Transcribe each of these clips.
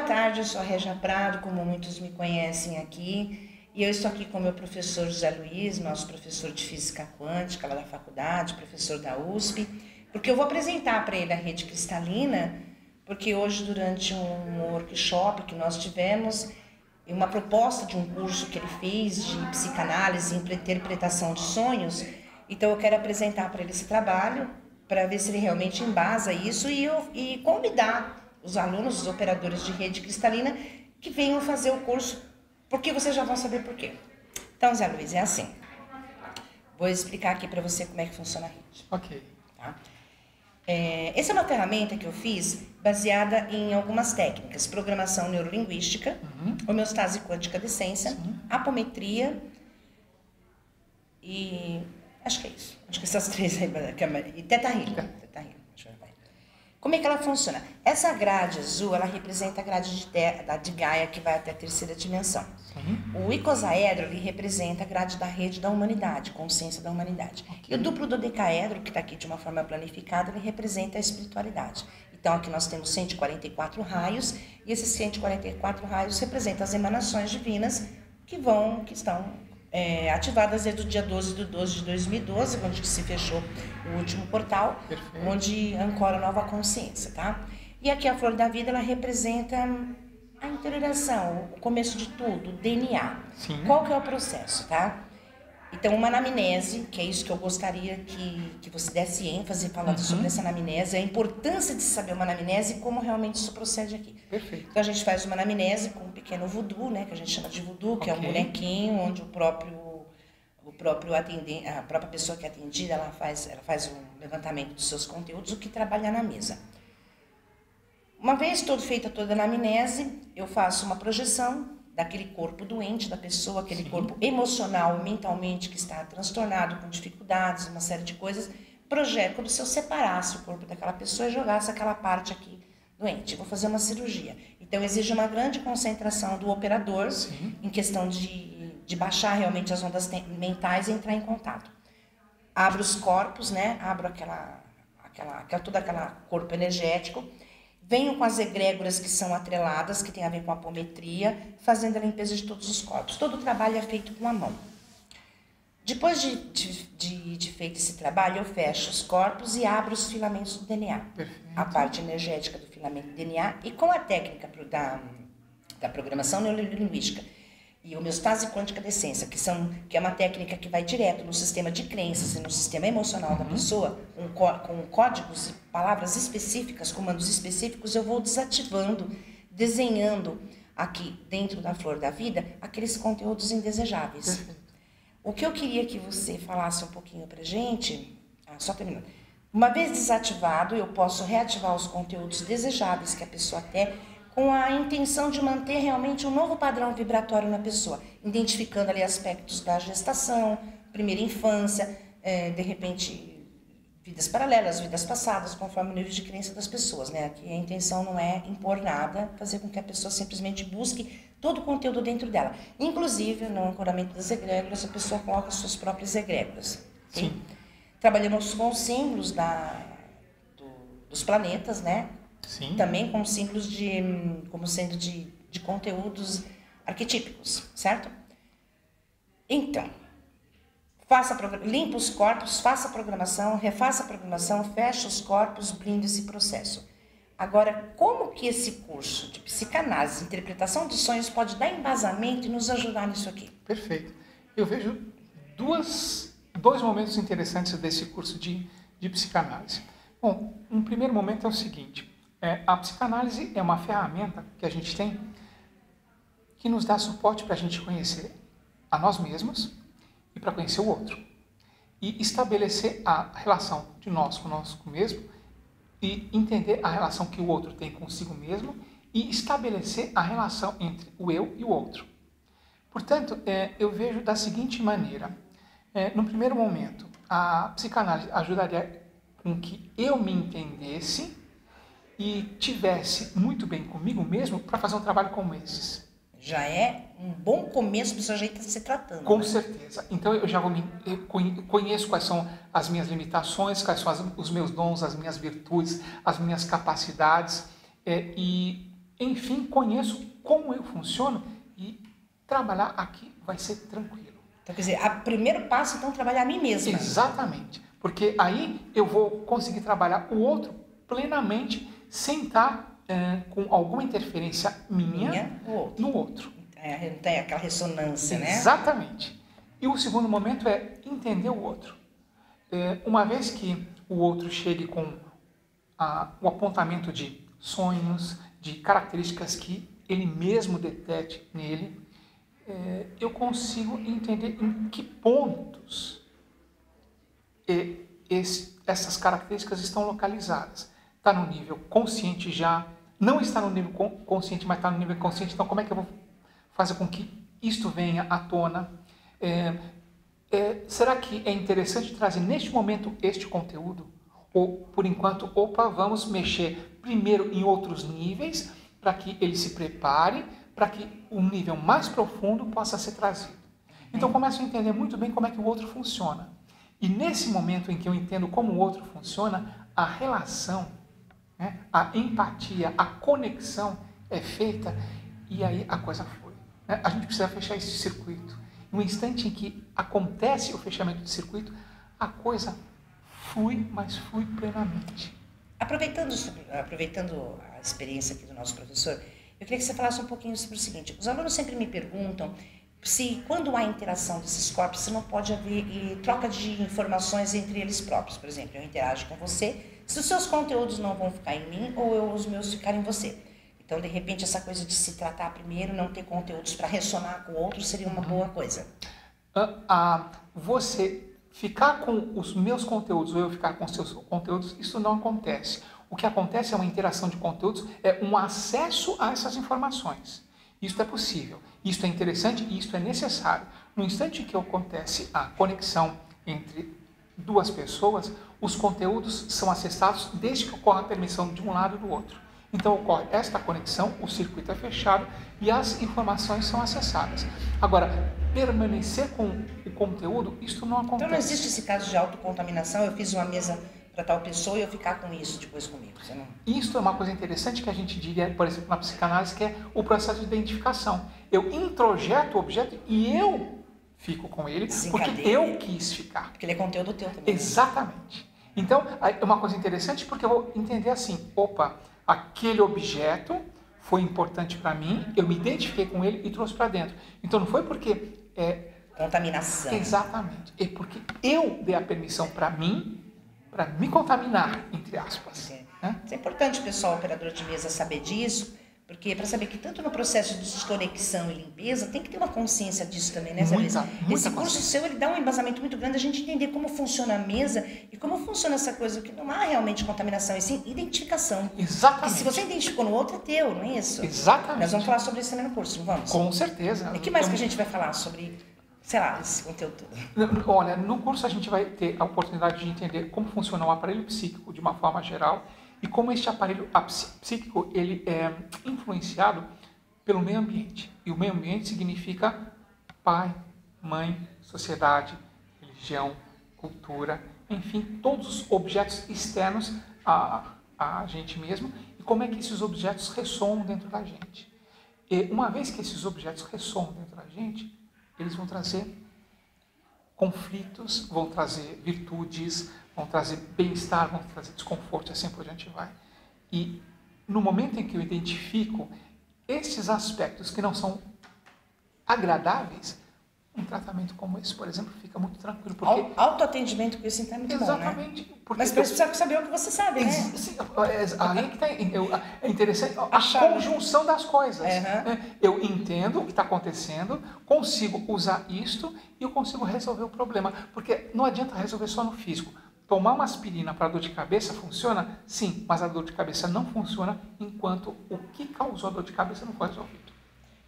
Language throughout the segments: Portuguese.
tarde, eu sou a Régia Prado, como muitos me conhecem aqui, e eu estou aqui com o meu professor José Luiz, nosso professor de Física Quântica lá da faculdade, professor da USP, porque eu vou apresentar para ele a rede cristalina, porque hoje, durante um workshop que nós tivemos, uma proposta de um curso que ele fez de psicanálise e interpretação de sonhos, então eu quero apresentar para ele esse trabalho, para ver se ele realmente embasa isso e convidar os alunos, os operadores de rede cristalina, que venham fazer o curso, porque vocês já vão saber por quê. Então, Zé Luiz, é assim. Vou explicar aqui para você como é que funciona a rede. Ok. Tá? Essa é uma ferramenta que eu fiz baseada em algumas técnicas. Programação neurolinguística, homeostase quântica de essência, apometria e... acho que é isso. Acho que essas três aí. E Teta Healing. Como é que ela funciona? Essa grade azul, ela representa a grade de Gaia, que vai até a terceira dimensão. O icosaedro, ele representa a grade da rede da humanidade, consciência da humanidade. E o duplo dodecaedro, que está aqui de uma forma planificada, ele representa a espiritualidade. Então, aqui nós temos 144 raios, e esses 144 raios representam as emanações divinas que estão ativadas desde o dia 12 de 12 de 2012, quando se fechou o último portal, onde ancora a nova consciência, tá? E aqui a flor da vida, ela representa a integração, o começo de tudo, o DNA. Sim. Qual que é o processo, tá? Então, uma anamnese, que é isso que eu gostaria que você desse ênfase falando sobre essa anamnese, a importância de saber uma anamnese e como realmente isso procede aqui. Perfeito. Então, a gente faz uma anamnese com um pequeno voodoo, né, que a gente chama de voodoo, que é um bonequinho onde o próprio atendente, a própria pessoa que é atendida, ela faz um levantamento dos seus conteúdos, o que trabalha na mesa. Uma vez feita toda a anamnese, eu faço uma projeção daquele corpo doente da pessoa, aquele corpo emocional e mentalmente que está transtornado, com dificuldades, uma série de coisas, projeto como se eu separasse o corpo daquela pessoa e jogasse aquela parte aqui doente. Vou fazer uma cirurgia. Então, exige uma grande concentração do operador em questão de baixar realmente as ondas mentais e entrar em contato. Abro os corpos, né? Abro todo aquele corpo energético. Venho com as egrégoras que são atreladas, que tem a ver com a apometria, fazendo a limpeza de todos os corpos. Todo o trabalho é feito com a mão. Depois de feito esse trabalho, eu fecho os corpos e abro os filamentos do DNA. Perfeito. A parte energética do filamento do DNA e com a técnica da programação neurolinguística e homeostase quântica de essência, que é uma técnica que vai direto no sistema de crenças e no sistema emocional da pessoa, com códigos e palavras específicas, comandos específicos, eu vou desativando, desenhando aqui dentro da flor da vida aqueles conteúdos indesejáveis. Perfeito. O que eu queria que você falasse um pouquinho pra gente, só terminando. Uma vez desativado, eu posso reativar os conteúdos desejáveis que a pessoa tem, com a intenção de manter realmente um novo padrão vibratório na pessoa, identificando ali aspectos da gestação, primeira infância, de repente vidas paralelas, vidas passadas, conforme o nível de crença das pessoas, né? Aqui a intenção não é impor nada, fazer com que a pessoa simplesmente busque todo o conteúdo dentro dela. Inclusive, no ancoramento das egrégoras, a pessoa coloca suas próprias egrégoras. Okay? Sim. Trabalhamos com os símbolos dos planetas, né? Sim. Também com símbolos como sendo de conteúdos arquetípicos, certo? Então, limpa os corpos, faça a programação, refaça a programação, fecha os corpos, blinda esse processo. Agora, como que esse curso de psicanálise, interpretação de sonhos pode dar embasamento e nos ajudar nisso aqui? Perfeito. Eu vejo dois momentos interessantes desse curso de psicanálise. Bom, um primeiro momento é o seguinte. A psicanálise é uma ferramenta que a gente tem que nos dá suporte para a gente conhecer a nós mesmos e para conhecer o outro. E estabelecer a relação de nós conosco mesmo e entender a relação que o outro tem consigo mesmo e estabelecer a relação entre o eu e o outro. Portanto, eu vejo da seguinte maneira. No primeiro momento, a psicanálise ajudaria com que eu me entendesse e tivesse muito bem comigo mesmo para fazer um trabalho como esses. Já é um bom começo para o seu jeito de se tratando. Com certeza. Então eu já conheço quais são as minhas limitações, quais são os meus dons, as minhas virtudes, as minhas capacidades. E enfim, conheço como eu funciono e trabalhar aqui vai ser tranquilo. Então, quer dizer, o primeiro passo, então, é trabalhar a mim mesma. Exatamente. Porque aí eu vou conseguir trabalhar o outro plenamente sem estar com alguma interferência minha no outro. Não tem aquela ressonância, né? Exatamente. E o segundo momento é entender o outro. Uma vez que o outro chegue com o apontamento de sonhos, de características que ele mesmo detecte nele, eu consigo entender em que pontos essas características estão localizadas. Está no nível consciente já, não está no nível consciente, mas está no nível inconsciente, então como é que eu vou fazer com que isto venha à tona? Será que é interessante trazer neste momento este conteúdo? Ou, por enquanto, vamos mexer primeiro em outros níveis para que ele se prepare, para que um nível mais profundo possa ser trazido. Então, começo a entender muito bem como é que o outro funciona. E nesse momento em que eu entendo como o outro funciona, a relação, né, a empatia, a conexão é feita e aí a coisa flui. Né? A gente precisa fechar esse circuito. No instante em que acontece o fechamento do circuito, a coisa flui, mas flui plenamente. Aproveitando a experiência aqui do nosso professor, eu queria que você falasse um pouquinho sobre o seguinte. Os alunos sempre me perguntam se, quando há interação desses corpos, se não pode haver troca de informações entre eles próprios. Por exemplo, eu interajo com você, se os seus conteúdos não vão ficar em mim ou os meus ficarem em você. Então, de repente, essa coisa de se tratar primeiro, não ter conteúdos para ressonar com o outro, seria uma boa coisa. Você ficar com os meus conteúdos ou eu ficar com os seus conteúdos, isso não acontece. O que acontece é uma interação de conteúdos, é um acesso a essas informações. Isso é possível, isso é interessante e isso é necessário. No instante que acontece a conexão entre duas pessoas, os conteúdos são acessados desde que ocorra a permissão de um lado e do outro. Então ocorre esta conexão, o circuito é fechado e as informações são acessadas. Agora, permanecer com o conteúdo, isso não acontece. Então não existe esse caso de autocontaminação, eu fiz uma mesa para tal pessoa e eu ficar com isso depois comigo. Você não... Isso é uma coisa interessante que a gente diria, por exemplo, na psicanálise, que é o processo de identificação. Eu introjeto o objeto e eu fico com ele porque eu quis ficar. Porque ele é conteúdo teu também. Exatamente. Então, é uma coisa interessante porque eu vou entender assim, aquele objeto foi importante para mim, eu me identifiquei com ele e trouxe para dentro. Então não foi porque... contaminação. Exatamente. É porque eu dei a permissão para mim, para me contaminar, entre aspas. Isso é importante, pessoal, operador de mesa, saber disso, porque para saber que tanto no processo de desconexão e limpeza, tem que ter uma consciência disso também, né, Zé? Esse curso seu, ele dá um embasamento muito grande a gente entender como funciona a mesa e como funciona essa coisa, que não há realmente contaminação, e sim identificação. Exatamente. Porque se você identificou no outro, é teu, não é isso? Exatamente. Nós vamos falar sobre isso também no curso, não vamos? Com certeza. E o que mais que a gente vai falar sobre, sei lá, esse conteúdo todo? Olha, no curso a gente vai ter a oportunidade de entender como funciona o aparelho psíquico de uma forma geral, e como este aparelho psíquico ele é influenciado pelo meio ambiente. E o meio ambiente significa pai, mãe, sociedade, religião, cultura, enfim, todos os objetos externos a gente mesmo, e como é que esses objetos ressoam dentro da gente. E uma vez que esses objetos ressoam dentro da gente, eles vão trazer conflitos, vão trazer virtudes, vão trazer bem-estar, vão trazer desconforto, e assim por diante vai. E no momento em que eu identifico esses aspectos que não são agradáveis, um tratamento como esse, por exemplo, fica muito tranquilo. Porque... Autoatendimento com isso então é muito exatamente, bom, né? Mas precisa saber o que você sabe, né? Aí que é interessante a conjunção das coisas. Eu entendo o que está acontecendo, consigo usar isto e eu consigo resolver o problema. Porque não adianta resolver só no físico. Tomar uma aspirina para dor de cabeça funciona? Sim, mas a dor de cabeça não funciona enquanto o que causou a dor de cabeça não foi resolvido.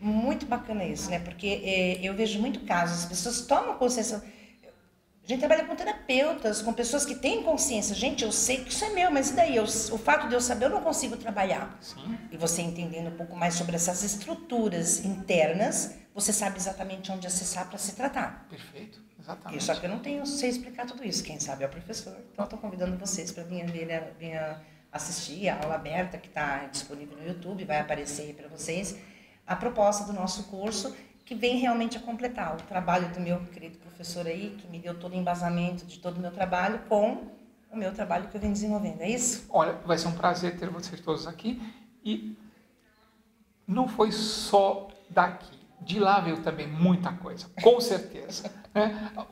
Muito bacana isso, né? Porque eu vejo muito casos, as pessoas tomam consciência. A gente trabalha com terapeutas, com pessoas que têm consciência. Gente, eu sei que isso é meu, mas e daí? O fato de eu saber, eu não consigo trabalhar. Sim. E você entendendo um pouco mais sobre essas estruturas internas, você sabe exatamente onde acessar para se tratar. Perfeito, exatamente. Só que eu não sei explicar tudo isso. Quem sabe é o professor. Então, eu estou convidando vocês para vir assistir a aula aberta que está disponível no YouTube, vai aparecer aí para vocês, a proposta do nosso curso, que vem realmente a completar o trabalho do meu querido professor aí, que me deu todo o embasamento de todo o meu trabalho, com o meu trabalho que eu venho desenvolvendo. É isso? Olha, vai ser um prazer ter vocês todos aqui. E não foi só daqui. De lá veio também muita coisa, com certeza. Né?